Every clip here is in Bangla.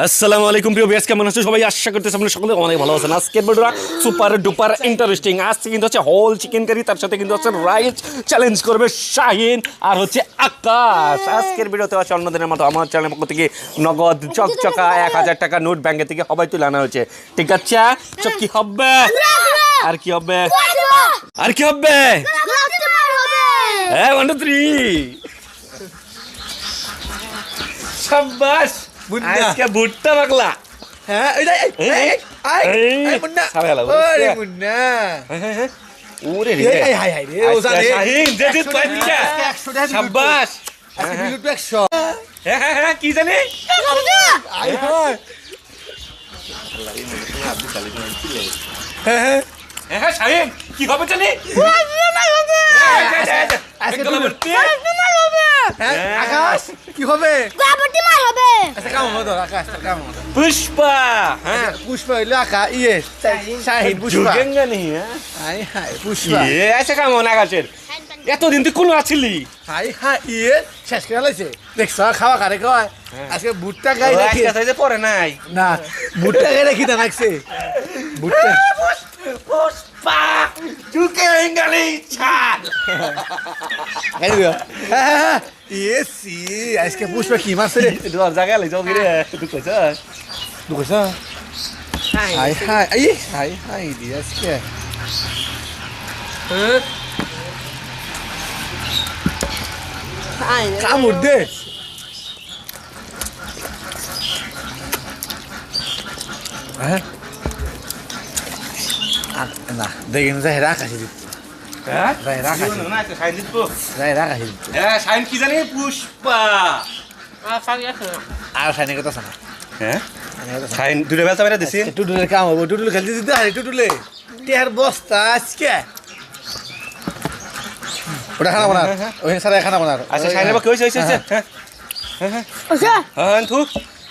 আসসালামু আলাইকুম প্রিয় ভিউয়ার্স, কেমন আছো সবাই? আশা করতেছি আপনারা সকলে অনেক ভালো আছেন। আজকের ভিডিওটা সুপার ডুপার ইন্টারেস্টিং। আজকে কিন্তু হচ্ছে হোল চিকেন কারি, তার সাথে কিন্তু হচ্ছে রাইস চ্যালেঞ্জ করবে শাহিন আর হচ্ছে আকাশ। আজকের ভিডিওতে আছে অন্যদিনের মতো আমার চ্যানেলের পক্ষ থেকে নগদ চকচকা 1000 টাকা নোট ব্যাংকে থেকে সবাই তুলে আনা হয়েছে। ঠিক আছে, তো কি হবে আর কি হবে আর কি হবে? হ্যাঁ, 1 2 3 শাবাশ। আজকে ভুট্টা পাগলা। হ্যাঁ এই মুন্না ওরে মুন্না ওরে রে এই হাই হাই রে ও জানে শাহিন যে জিত পাইছে। শাবাশ। আজকে বিলুট 100 হ্যাঁ কি জানি? আই হাই হ্যাঁ হ্যাঁ শাহিন কি হবে জানি? আজকে আকাশ কি হবে? আচ্ছা কাম হবে আকাশ কাম পুষ্পা। হ্যাঁ পুষ্পা হইলো আকাশ ইয়ে শাহিন পুষ্পা জুগেঙ্গা নি। হাই হাই পুষ্পা এ আচ্ছা কেমন আকাশের? এতদিন তুই কোন আছিলি? হাই হাই ইয়ে শেষ করে লাইছে দেখছ খাওয়া কারে কয় আজকে ভুট্টা গাই রাখি আজকে পরে নাই না ভুট্টা গাই রাখি না রাখছে ভুট্টা পুষ্পা জুগেঙ্গা নি ছাড়। গাই দিও হ্যাঁ ইয়েসি আজকে পুষ্পা কি মারছে রে দর জায়গা লই যাও গিরে তুই কইছ। দুকছ হাই হাই আই হাই হাই দি আজকে কামড় দে হ্যাঁ না দেখেন যাই রাখাছি হ্যাঁ যাই রাখাছি না তো শাহিন দিত। যাই রাখাছি হ্যাঁ শাহিন কি জানি? পুষ্পা। আর সাইনে কথা শোনা হ্যাঁ শাহিন দুটো বেলতা মেরে দিছি। টুটুলের কাম হবো টুটুল খেলতে দিতে হারি টুটুলে টিয়ার বস্তা আজকে ওটা খানা বানার ওখানে সারা খানা বানার আচ্ছা শাহিন বাবা কইছে হইছে হ্যাঁ হ্যাঁ থু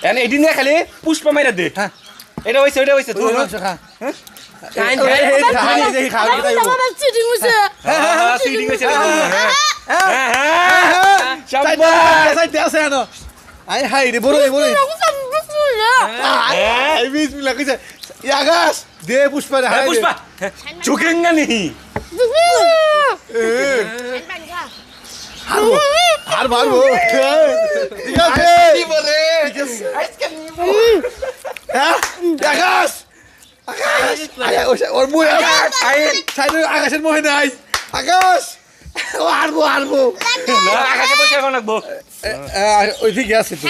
এনে এদিন না খালি পুষ্পা মাইরা দে। হ্যাঁ এটা হইছে ওটা হইছে তুই খা শাহিন সিডিং হইছে। আই হাই রে বড় বড় আই বিসমিল্লাহ কইছে ইয়াগাস দে পুষ্পা রে হাই পুষ্পা চুকেঙ্গা নি। হার মারবো ঠিক আছে কি বলে আজকে নিব। হ্যাঁ ইয়াগাস আকাশ ওর মুই আকাশ সাইডে আকাশের মোহে নাই আকাশ ও হারবো হারবো না আকাশে পয়সা কোন রাখবো? ওই ঠিক আছে তো